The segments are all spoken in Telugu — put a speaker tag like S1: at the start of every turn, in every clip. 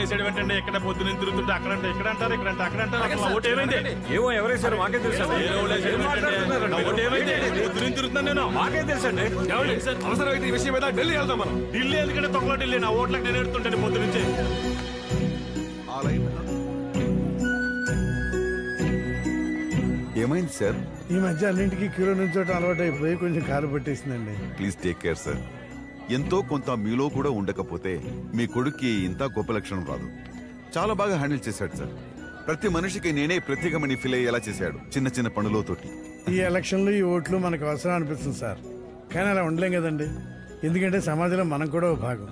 S1: వేసాడు ఏంటంటే ఇక్కడ పొద్దున తిరుగుతుంటే అక్కడంటే ఇక్కడ అంటారు ఇక్కడ అంటే అక్కడ అంటారు ఓటు ఏమైంది
S2: ఏమో ఎవరేసారు మాకే తెలుసు
S1: పొద్దున తిరుగుతున్నాను నేను
S2: మాకే తెలుసండి
S1: అవసరమైతే ఈ విషయం మీద ఢిల్లీ వెళ్దాం మనం ఢిల్లీ ఎందుకంటే తొక్కలో ఢిల్లీ నా ఓట్లకు నేను ఎడుతుంటాను పొద్దు నుంచి
S3: ఏమైంది సార్?
S4: ఈ మధ్య అన్నింటికి క్యూలో నుంచోటం అలవాటు అయిపోయి కొంచెం కాలు పట్టేసిందండి.
S3: Please take care sir. ఎంతో కొంత మీలో కూడా ఉండకపోతే మీ కొడుక్కి ఇంత గొప్ప లక్షణం రాదు. చాలా బాగా హ్యాండిల్ చేశాడు సార్. ప్రతి మనిషికి నేనే ప్రత్యేకమని ఫీల్ అయ్యేలా చేశాడు చిన్న చిన్న పనులతోటి.
S4: ఈ ఎలక్షన్లు ఈ ఓట్లు మనకు అవసరం అనిపిస్తుంది సార్, కానీ అలా ఉండలేం కదండి. ఎందుకంటే సమాజంలో మనం కూడా ఒక భాగం.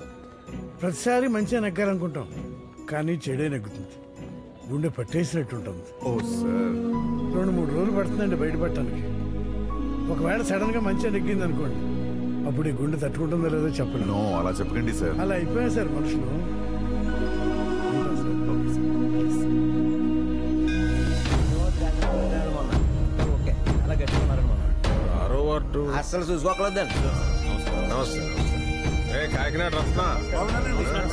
S4: ప్రతిసారి మంచిగా నెగ్గాలనుకుంటాం, కానీ చెడే నెగ్గుతుంది, గుండె పట్టేసినట్టు ఉంటుంది.
S3: ఓ సార్,
S4: 2-3 రోజులు పడుతుందండి బయటపడటానికి. ఒకవేళ సడన్ గా మంచిగా నెగ్గింది అనుకోండి, అప్పుడు ఈ గుండె తట్టుకుంటుందో లేదో చెప్పలేను.
S3: అలా చెప్పకండి సార్.
S4: అలా అయిపోయాయి సార్ మనుషులు.
S2: అసలు చూసుకోకలేదండి.
S1: నమస్తే. కాకినాడ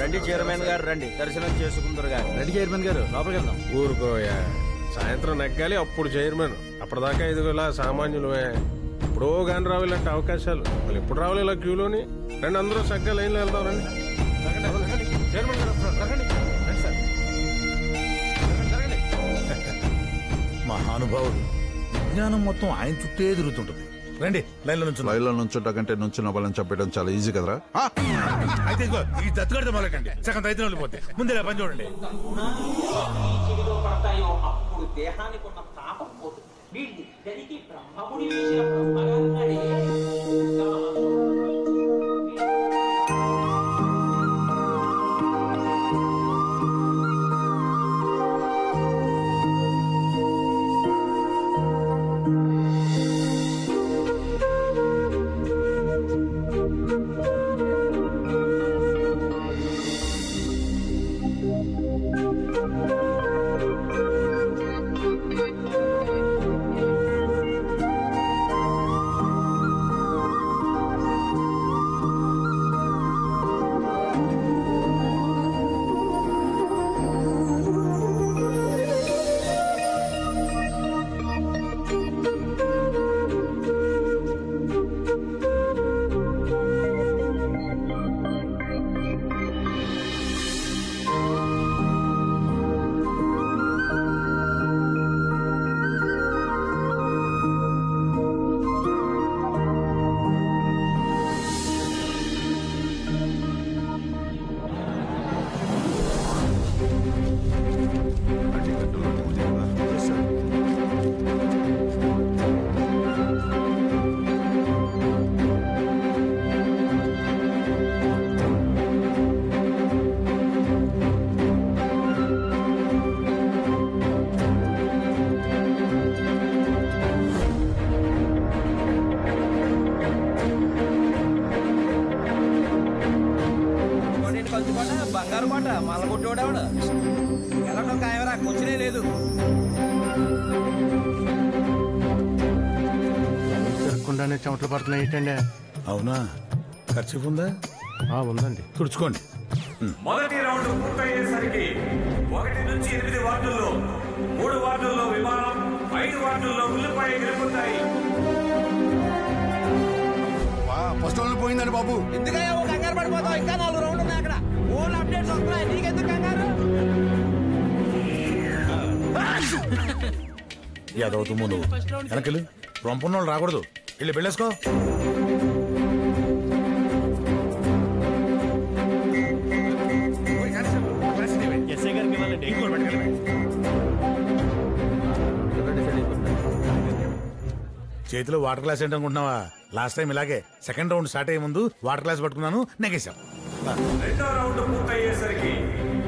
S2: రండి చైర్మన్ గారు, రండి దర్శనం చేసుకుందరు గారు. రండి చైర్మన్ గారు, లోపలికి వెళ్దాం.
S1: ఊరుకోయా, సాయంత్రం నెగ్గాలి అప్పుడు చైర్మన్. అప్పటిదాకా ఇదిగోలా సామాన్యులమే. ఎప్పుడో గాని రావు ఇలాంటి అవకాశాలు. వాళ్ళు ఎప్పుడు రావాలి ఇలా క్యూలోని. రండి అందరూ చక్కగా లైన్లో వెళ్దాం. రండి చైర్మన్ గారు.
S5: మహానుభావుడు, విజ్ఞానం మొత్తం ఆయన చుట్టే తిరుగుతుంటది. రండి లైన్లో
S3: నుంచుంటా కంటే నుంచున్న వాళ్ళని చెప్పడం చాలా ఈజీ కదరా.
S5: అయితే ఈ దత్తుగడితే మొదలకండి, సగం రైతులు వెళ్ళిపోతే ముందు ఇలా పని చూడండి.
S6: దేహానికి ఉన్న తాపం పోతుంది. వీటికి బ్రహ్మముడి వేసిన బ్రహ్మగారి బంగారు మాట మళ్ళ కొట్టేవాడు వెళ్ళడం కాయవరా కూర్చునే లేదు.
S4: తిరగకుండానే చెమటలు పడుతున్నాయి ఏంటండి?
S5: అవునా, ఖర్చు ఉందా?
S4: ఉందండి,
S5: తుడుచుకోండి.
S2: మొదటి రౌండ్ పూర్తయ్యేసరికి 1 నుంచి 8 వార్డుల్లో 3 వార్డుల్లో విమానం, 5 వార్డుల్లో ఉల్లిపాయ గెలుపుతాయి.
S5: ఫస్ట్ రౌండ్ పోయిందండి బాబు.
S6: ఎందుకయ్యా ఓ కంగారు పడిపోతావు? ఇంకా 4 రౌండ్లు ఉన్నాయి అక్కడ. ఓన్ అప్డేట్స్ వస్తున్నాయి, నీకెందుకు కంగారు?
S5: యాదవుతూ నువ్వు వెనకలు రొంపున్న వాళ్ళు రాకూడదు. వెళ్ళి పెళ్ళేసుకో. చేతిలో వాటర్ గ్లాస్ ఏంటనుకుంటున్నావా? లాస్ట్ టైం ఇలాగే సెకండ్ రౌండ్ స్టార్ట్ అయ్యే ముందు వాటర్ గ్లాస్ పట్టుకున్నాను, నెగేశాం.
S2: రెండో రౌండ్ పూర్తయ్యేసరికి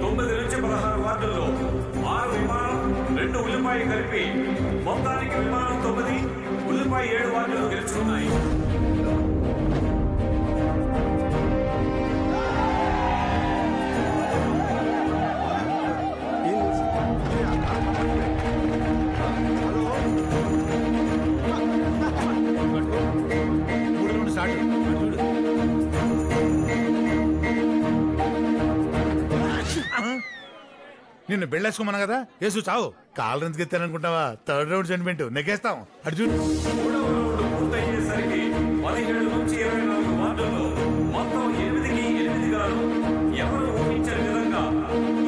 S2: 9 నుంచి 16 వార్డుల్లో 6 విమానం, 2 ఉల్లిపాయ కలిపి మొత్తానికి విమానం 9, ఉల్లిపాయ 7 వార్డులు గెలుచుకున్నాయి.
S5: నిన్ను బెళ్ళేసుకోమన్నా కదా యేసు చావు కాళ్ళు ఎందుకు ఎత్తాననుకుంటావా? థర్డ్ రౌండ్ సెంటిమెంట్ నెగ్గేస్తాం. అటు చూడు.
S2: మూడవ రౌండ్ పూర్తయ్యేసరికి 17 నుంచి 24 వార్డుల్లో మొత్తం 8కి 8 గాను ఎవరు ఊహించని విధంగా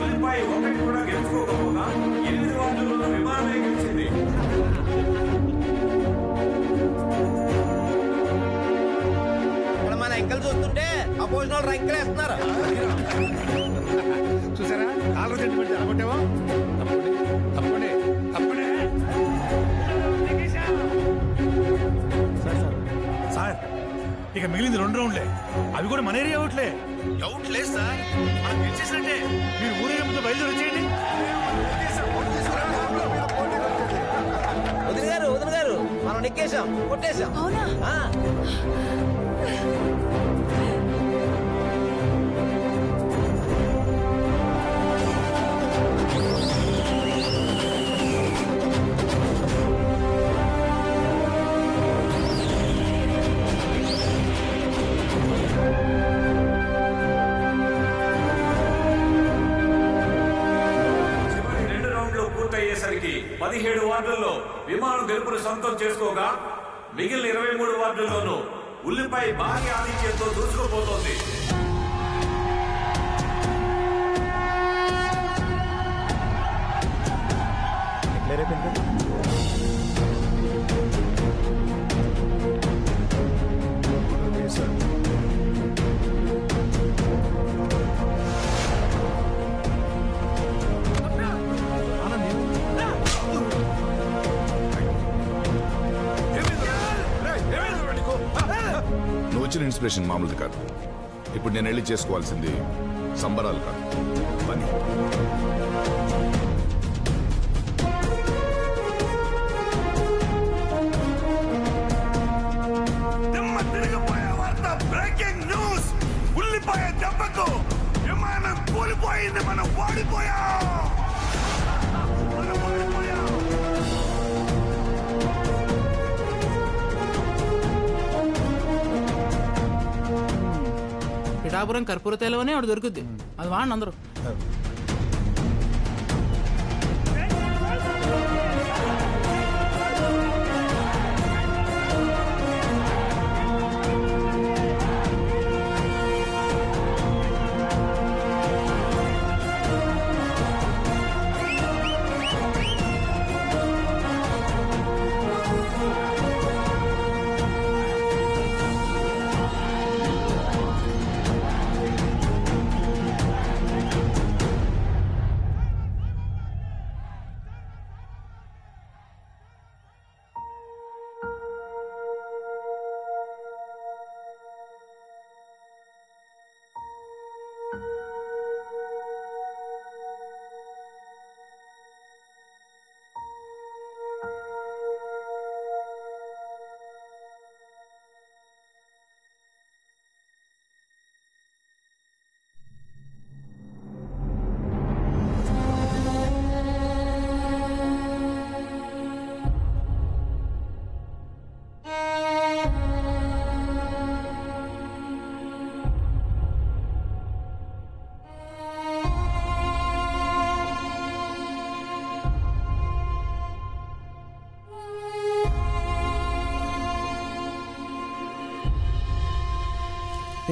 S2: ఉల్లిపాయ ఒకటి కూడా గెలుచుకోకపోగా 8 వార్డుల్లో విమానమే గెలిచింది.
S6: ఇక్కడ మన ఎంకలు చూస్తుంటే అపోజిషన్ వాళ్ళు రంకెలు వేస్తున్నారు.
S5: చూసారా కాళ్ళు సెంటిమెంట్ అనుకుంటావా? తప్పండి తప్పండి తప్పండి సార్. ఇక మిగిలింది 2 రౌండ్లే. అవి కూడా మన ఏరియా అవుట్లే. డౌట్ లేదు సార్, మనం గెలిచేసినట్టే. మీరు ఊరేగింపుతో బయలుదేరి వచ్చేయండి.
S6: వదిన గారు మనం నెక్కేసాం, కొట్టేశాం.
S7: అవునా?
S2: చివరి 2 రౌండ్లు పూర్తయ్యేసరికి 17 వార్డుల్లో విమానం గెలుపును సొంతం చేసుకోగా మిగిలిన 23 వార్డుల్లోనూ ఉల్లిపాయ భారీ ఆధిక్యంతో దూసుకుపోతోంది.
S8: నువ్వు వచ్చిన ఇన్స్పిరేషన్ మామూలుది కాదు. ఇప్పుడు నేను వెళ్ళి చేసుకోవాల్సింది సంబరాలు కాదు, పని.
S5: Breaking news! ఉల్లిపాయ దెబ్బకు విమానం కూలిపోయింది. మనం ఓడిపోయాం.
S9: పిఠాపురం కర్పూర తైలమనే ఒకటి దొరుకుద్ది, అది వాడిని అందరూ.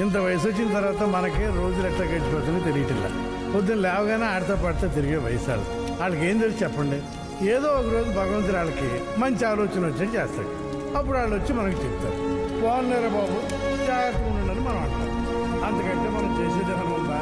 S4: ఇంత వయసు వచ్చిన తర్వాత మనకే రోజులు ఎట్లా గడిచిపోతుందో తెలియటిല്ല. పొద్దున్న లేవగానే ఆడతా పాడుతూ తిరిగే వయసు వాళ్ళకి ఏం తెలిసి చెప్పండి. ఏదో ఒక రోజు భగవంతుడు వాళ్ళకి మంచి ఆలోచన వచ్చేది చేస్తాడు. అప్పుడు వాళ్ళు వచ్చి మనకి చెప్తారు, పోలేరా బాబు జాగ్రత్తగా ఉండండి మనం అంటాం. అంతకంటే మనం చేసేది ఏమైనా ఉందా?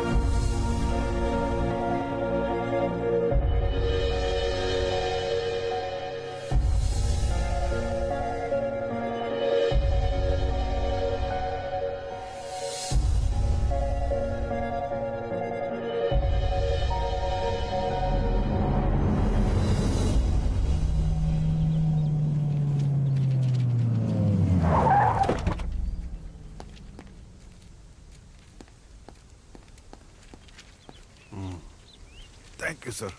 S3: Thank you sir.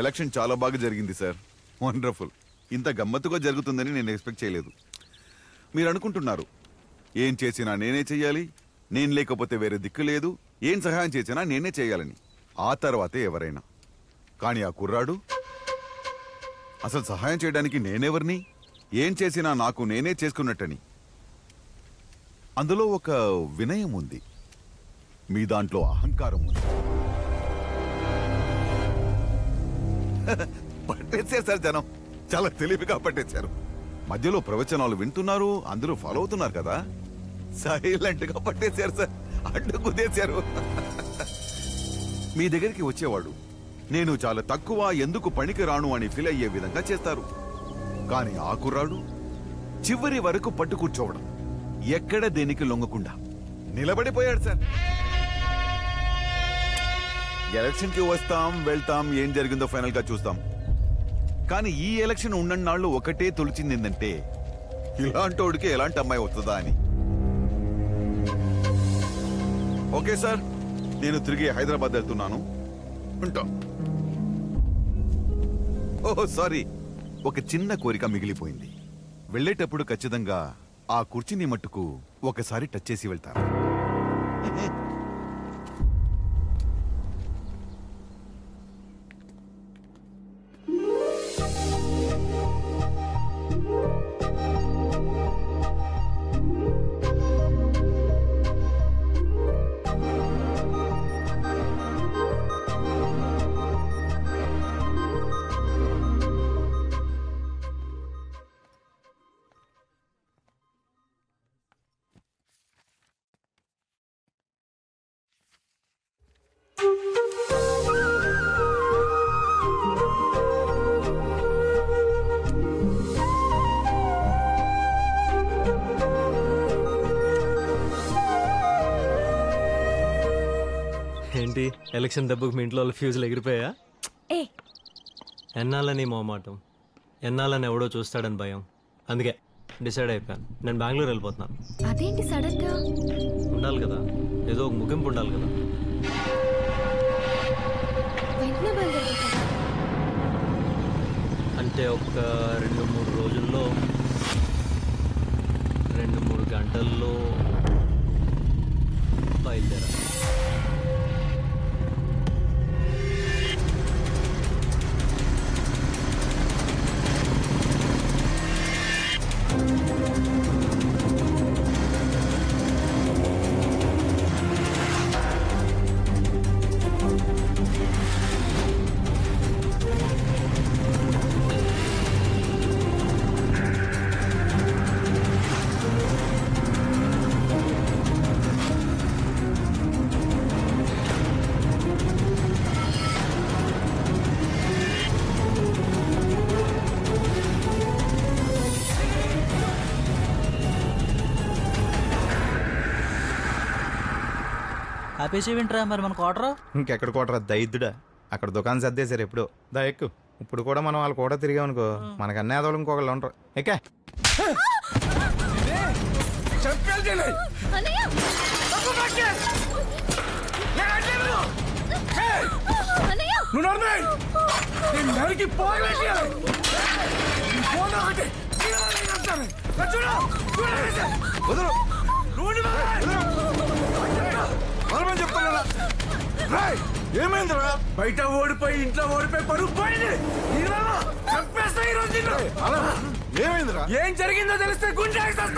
S3: ఎలక్షన్ చాలా బాగా జరిగింది సార్. వండర్ఫుల్. ఇంత గమ్మత్తుగా జరుగుతుందని నేను ఎక్స్పెక్ట్ చేయలేదు. మీరు అనుకుంటున్నారు ఏం చేసినా నేనే చెయ్యాలి, నేను లేకపోతే వేరే దిక్కు లేదు, ఏం సహాయం చేసినా నేనే చేయాలని. ఆ తర్వాతే ఎవరైనా. కానీ ఆ కుర్రాడు అసలు సహాయం చేయడానికి నేనెవరిని, ఏం చేసినా నాకు నేనే చేసుకున్నట్టని. అందులో ఒక వినయం ఉంది, మీ దాంట్లో అహంకారం ఉంది. పట్టేశారు సార్ జనం, చాలా తెలివిగా పట్టేశారు. మధ్యలో ప్రవచనాలు వింటున్నారు, అందరూ ఫాలో అవుతున్నారు కదా, సైలెంట్ గా పట్టేశారు సార్, అడ్డు కుదేశారు. మీ దగ్గరికి వచ్చేవాడు నేను చాలా తక్కువ, ఎందుకు పనికి రాను అని ఫీల్ అయ్యే విధంగా చేస్తారు. కానీ ఆ కుర్రాడు చివరి వరకు పట్టు కూర్చోవడం, ఎక్కడ దేనికి లొంగకుండా నిలబడిపోయాడు సార్. ఎలక్షన్ కి వస్తాం వెళ్తాం, ఏం జరిగిందో ఫైనల్ గా చూస్తాం. కానీ ఈ ఎలక్షన్ ఉన్నన్నాళ్ళు ఒకటే తొలిచింది ఏంటంటే, ఇలాంటోడికి ఎలాంటి అమ్మాయి వస్తుందా అని. ఓకే సార్, నేను తిరిగి హైదరాబాద్ వెళ్తున్నాను, ఉంటాం. ఓహో సారీ, ఒక చిన్న కోరిక మిగిలిపోయింది. వెళ్ళేటప్పుడు ఖచ్చితంగా ఆ కుర్చీని మట్టుకు ఒకసారి టచ్ చేసి వెళ్తారు.
S7: ఏంటి ఎలక్షన్ దెబ్బకు మీ ఇంట్లో ఫ్యూజులు ఎగిరిపోయా? ఎన్నాలని మొహమాటం, ఎన్నాలని ఎవడో చూస్తాడని భయం, అందుకే డిసైడ్ అయిపోయాను, నేను బెంగళూరు వెళ్ళిపోతున్నాను.
S10: అదేంటి సడన్ గా?
S7: ఉండాలి కదా, ఏదో ఒక ముగింపు ఉండాలి కదా. అంటే ఒక 2-3 రోజుల్లో, 2-3 గంటల్లో బయలుదేరా.
S11: ఆపేసేవింట్రా మరి మన కోటరు?
S12: ఇంకెక్కడ కోటరా దైద్యుడా, అక్కడ దుకాణం సర్దేశారు ఎప్పుడు. దా ఎక్కు, ఇప్పుడు కూడా మనం వాళ్ళు కూడా తిరిగామనుకో మనకు అన్నీ అదోళ్ళు ఇంకొకళ్ళు ఉంటారు. ఎక్కే
S5: ఏమైందిరా? బయట ఓడిపోయి ఇంట్లో ఓడిపోయి పరుగు పోయింది. ఏమైందిరా? ఏం జరిగిందో తెలిస్తే గుండె ఆగిస్తారు.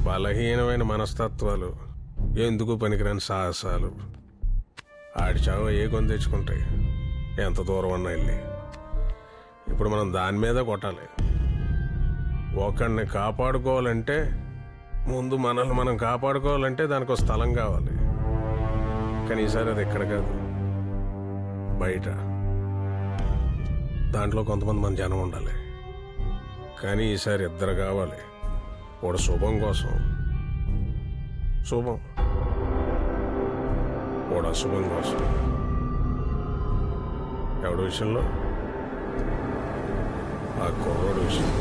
S1: బలహీనమైన మనస్తత్వాలు, ఎందుకు పనికిరాని సాహసాలు ఆడి చావు ఏ కొని తెచ్చుకుంటాయి, ఎంత దూరం అన్నా వెళ్ళి. ఇప్పుడు మనం దాని మీద కొట్టాలి. ఒకడిని కాపాడుకోవాలంటే ముందు మనల్ని మనం కాపాడుకోవాలంటే దానికి ఒక స్థలం కావాలి. కానీ ఈసారి అది ఎక్కడ కాదు, బయట. దాంట్లో కొంతమంది మన జనం ఉండాలి. కానీ ఈసారి ఇద్దరు కావాలి. వాడు శుభం కోసం శుభం, వాడు అశుభం కోసం. ఎవడి విషయంలో? ఆ కుర్రోడు విషయం.